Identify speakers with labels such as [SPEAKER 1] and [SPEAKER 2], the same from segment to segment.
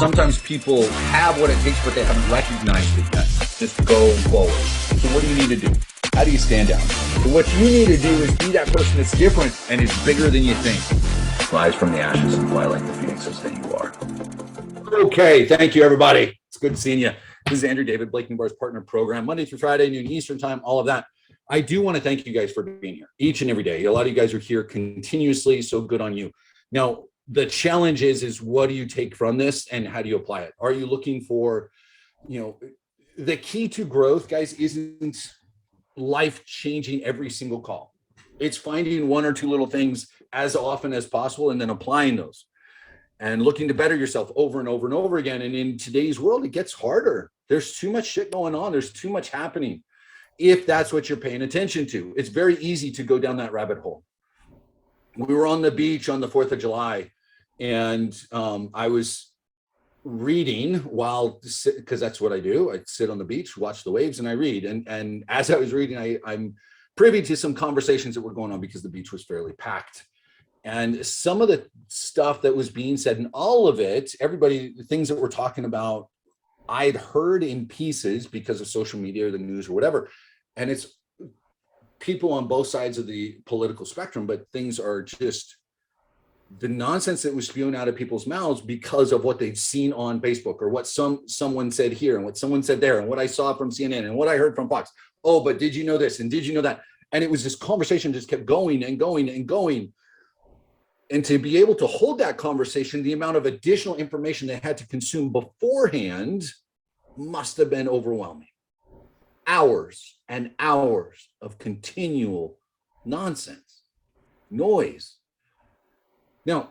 [SPEAKER 1] sometimes people have what it takes, but they haven't recognized it yet. Just go forward. So what do you need to do? How do you stand out? So what you need to do is be that person that's different and is bigger than you think. Rise from the ashes and fly like the phoenixes that you are. Okay, thank you, everybody. It's good seeing you. This is Andrew David, Blake Newbar's partner program, Monday through Friday, noon Eastern time, all of that. I do want to thank you guys for being here each and every day. A lot of you guys are here continuously, so good on you. Now, the challenge is what do you take from this and how do you apply it? Are you looking for, the key to growth, guys, isn't life changing every single call. It's finding one or two little things as often as possible and then applying those and looking to better yourself over and over and over again. And in today's world, it gets harder. There's too much shit going on. There's too much happening. If that's what you're paying attention to, it's very easy to go down that rabbit hole. We were on the beach on the 4th of July, and I was reading because that's what I do. I sit on the beach, watch the waves, and I read. And as I was reading, I'm privy to some conversations that were going on because the beach was fairly packed. And some of the stuff that was being said, and all of it, everybody, the things that we're talking about, I'd heard in pieces because of social media or the news or whatever. And it's people on both sides of the political spectrum, but things are just the nonsense that was spewing out of people's mouths because of what they'd seen on Facebook or what someone said here and what someone said there and what I saw from CNN and what I heard from Fox. Oh, but did you know this? And did you know that? And it was this conversation just kept going and going and going. And to be able to hold that conversation, the amount of additional information they had to consume beforehand must have been overwhelming. Hours and hours of continual nonsense, noise. Now,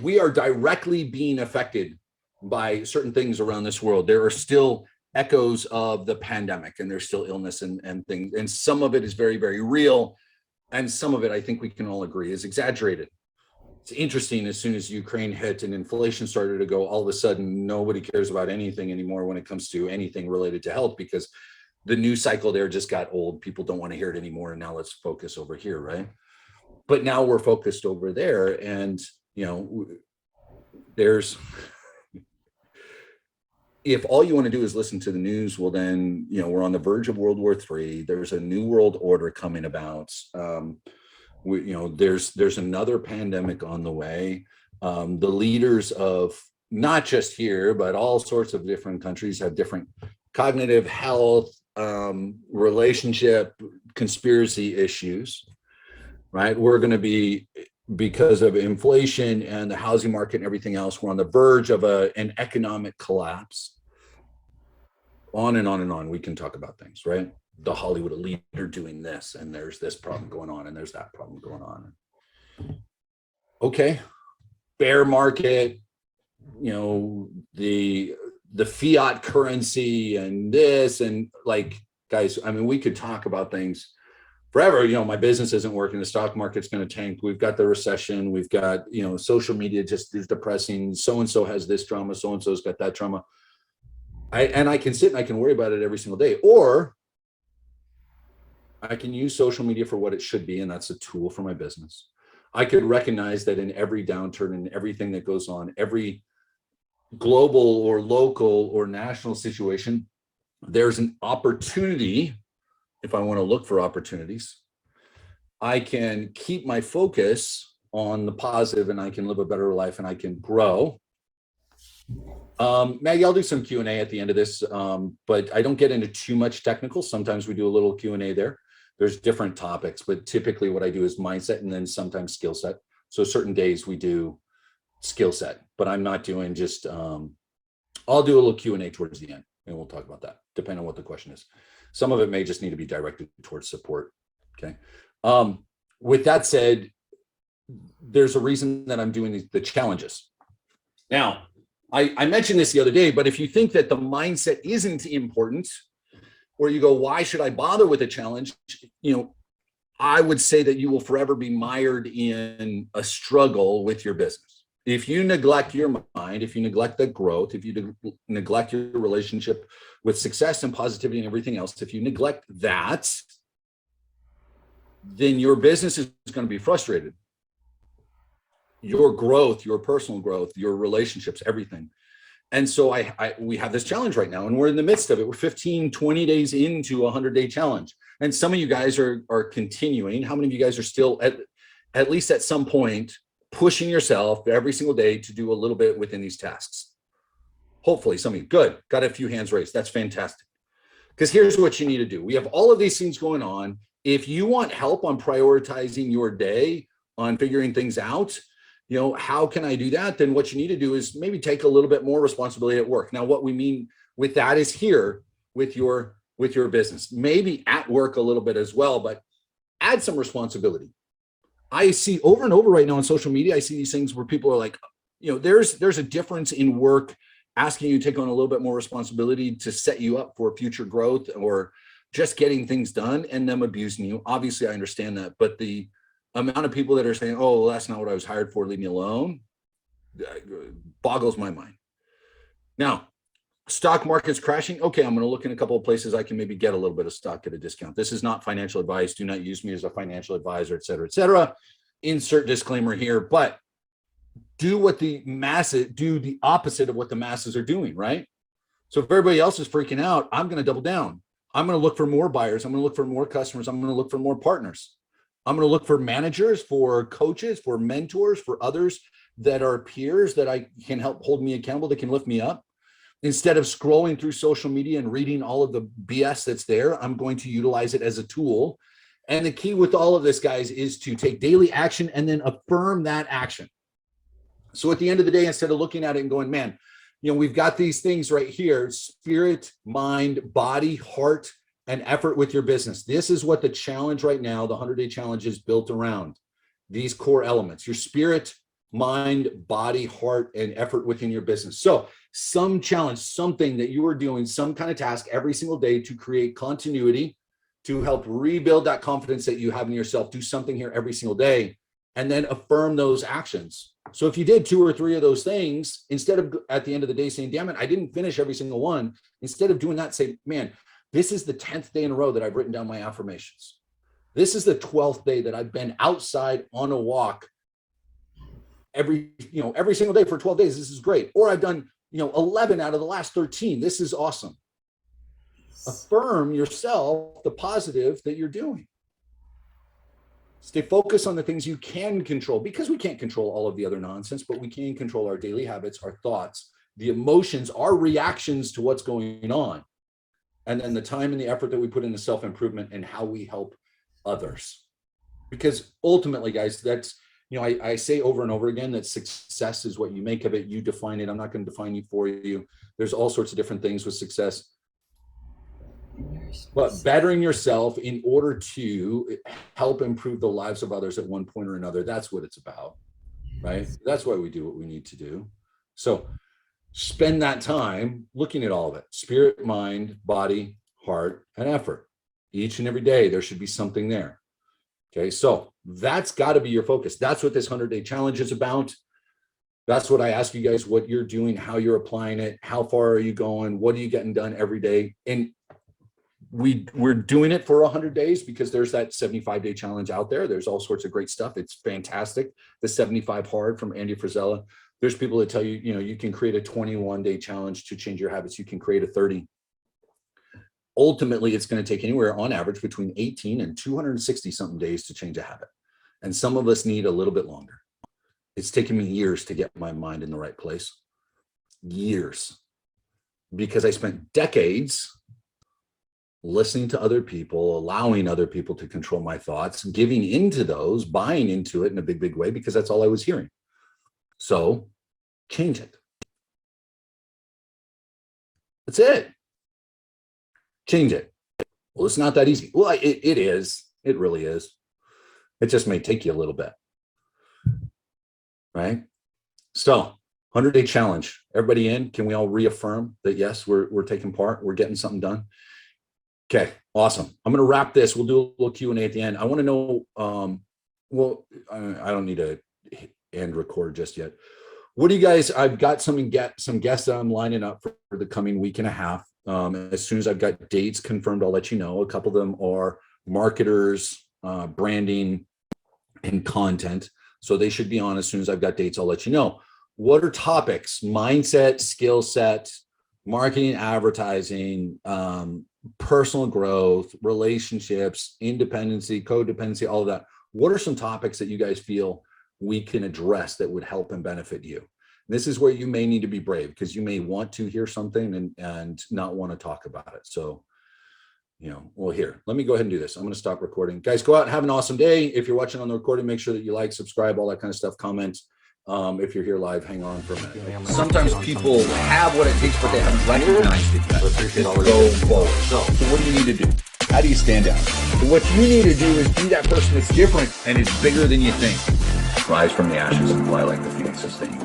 [SPEAKER 1] we are directly being affected by certain things around this world. There are still echoes of the pandemic, and there's still illness and things. And some of it is very, very real. And some of it, I think we can all agree, is exaggerated. It's interesting, as soon as Ukraine hit and inflation started to go, all of a sudden, nobody cares about anything anymore when it comes to anything related to health, because the news cycle there just got old. People don't want to hear it anymore. And now let's focus over here, right? But now we're focused over there. And, if all you want to do is listen to the news, well, then, we're on the verge of World War III. There's a new world order coming about. There's another pandemic on the way. The leaders of not just here, but all sorts of different countries have different cognitive health, relationship, conspiracy issues, right? We're going to be, because of inflation and the housing market and everything else, we're on the verge of an economic collapse. On and on and on. We can talk about things, right? The Hollywood leader doing this, and there's this problem going on, and there's that problem going on. Okay, bear market, the fiat currency and this, and guys, I mean, we could talk about things forever. My business isn't working, the stock market's going to tank, we've got the recession, we've got, social media just is depressing, so-and-so has this drama, so-and-so's got that drama. I can sit and I can worry about it every single day, or I can use social media for what it should be, and that's a tool for my business. I could recognize that in every downturn and everything that goes on, every global or local or national situation, there's an opportunity. If I want to look for opportunities, I can keep my focus on the positive, and I can live a better life, and I can grow. Maggie, I'll do some Q&A at the end of this, but I don't get into too much technical. Sometimes we do a little Q&A there. There's different topics, but typically what I do is mindset and then sometimes skill set. So certain days we do skill set, but I'm not doing just, I'll do a little Q&A towards the end, and we'll talk about that, depending on what the question is. Some of it may just need to be directed towards support, okay? With that said, there's a reason that I'm doing the challenges. Now, I mentioned this the other day, but if you think that the mindset isn't important, or you go, why should I bother with a challenge? I would say that you will forever be mired in a struggle with your business. If you neglect your mind, if you neglect the growth, if you neglect your relationship with success and positivity and everything else, if you neglect that, then your business is going to be frustrated. Your growth, your personal growth, your relationships, everything. And so we have this challenge right now, and we're in the midst of it. We're 15, 20 days into a 100-day challenge. And some of you guys are continuing. How many of you guys are still at least at some point pushing yourself every single day to do a little bit within these tasks? Hopefully some of you. Good. Got a few hands raised. That's fantastic. Because here's what you need to do. We have all of these things going on. If you want help on prioritizing your day, on figuring things out, how can I do that? Then what you need to do is maybe take a little bit more responsibility at work. Now, what we mean with that is here with your business, maybe at work a little bit as well, but add some responsibility. I see over and over right now on social media, I see these things where people are like, there's a difference in work asking you to take on a little bit more responsibility to set you up for future growth or just getting things done, and them abusing you. Obviously, I understand that, but the amount of people that are saying, oh, well, that's not what I was hired for, leave me alone, boggles my mind. Now, stock market's crashing. Okay, I'm going to look in a couple of places I can maybe get a little bit of stock at a discount. This is not financial advice. Do not use me as a financial advisor, et cetera, et cetera. Insert disclaimer here, but do the opposite of what the masses are doing, right? So if everybody else is freaking out, I'm going to double down. I'm going to look for more buyers. I'm going to look for more customers. I'm going to look for more partners. I'm going to look for managers, for coaches, for mentors, for others that are peers that I can help hold me accountable, that can lift me up. Instead of scrolling through social media and reading all of the BS that's there, I'm going to utilize it as a tool. And the key with all of this, guys, is to take daily action and then affirm that action. So at the end of the day, instead of looking at it and going, man, we've got these things right here: spirit, mind, body, heart, and effort with your business. This is what the challenge right now, the 100-day challenge, is built around. These core elements: your spirit, mind, body, heart, and effort within your business. So some challenge, something that you are doing, some kind of task every single day to create continuity, to help rebuild that confidence that you have in yourself. Do something here every single day, and then affirm those actions. So if you did 2 or 3 of those things, instead of at the end of the day saying, damn it, I didn't finish every single one, instead of doing that, say, man, this is the 10th day in a row that I've written down my affirmations. This is the 12th day that I've been outside on a walk every single day for 12 days. This is great. Or I've done, 11 out of the last 13. This is awesome. Affirm yourself the positive that you're doing. Stay focused on the things you can control, because we can't control all of the other nonsense, but we can control our daily habits, our thoughts, the emotions, our reactions to what's going on. And then the time and the effort that we put into self-improvement and how we help others. Because ultimately, guys, that's, I say over and over again that success is what you make of it. You define it. I'm not going to define you for you. There's all sorts of different things with success. But bettering yourself in order to help improve the lives of others at one point or another, that's what it's about, right? That's why we do what we need to do. So spend that time looking at all of it: spirit, mind, body, heart, and effort. Each and every day, there should be something there. Okay, so that's got to be your focus. That's what this 100-day challenge is about. That's what I ask you guys, what you're doing, how you're applying it, how far are you going, what are you getting done every day? And we're doing it for 100 days because there's that 75-day challenge out there. There's all sorts of great stuff. It's fantastic. The 75 Hard from Andy Frisella. There's people that tell you, you can create a 21-day challenge to change your habits. You can create a 30. Ultimately, it's going to take anywhere on average between 18 and 260 something days to change a habit. And some of us need a little bit longer. It's taken me years to get my mind in the right place. Years. Because I spent decades listening to other people, allowing other people to control my thoughts, giving into those, buying into it in a big, big way, because that's all I was hearing. So change it. That's it. Change it. Well, it's not that easy. Well, it is. It really is. It just may take you a little bit. Right? So 100-day challenge. Everybody in? Can we all reaffirm that, yes, we're taking part, we're getting something done? Okay, awesome. I'm going to wrap this. We'll do a little Q&A at the end. I want to know, I don't need to end record just yet. What do you guys, I've got some guests that I'm lining up for the coming week and a half. As soon as I've got dates confirmed, I'll let you know. A couple of them are marketers, branding, and content. So they should be on as soon as I've got dates, I'll let you know. what are topics, mindset, skill set, marketing, advertising, personal growth, relationships, independency, codependency, all of that? What are some topics that you guys feel we can address that would help and benefit you? This is where you may need to be brave, because you may want to hear something and not want to talk about it. So, well, here, let me go ahead and do this. I'm going to stop recording. Guys, go out and have an awesome day. If you're watching on the recording, make sure that you like, subscribe, all that kind of stuff, comment. If you're here live, hang on for a minute. Sometimes people have what it takes, but they haven't recognized it yet. Go forward. So what do you need to do? How do you stand out? So what you need to do is be that person that's different and is bigger than you think. Rise from the ashes and fly like the phoenixes that you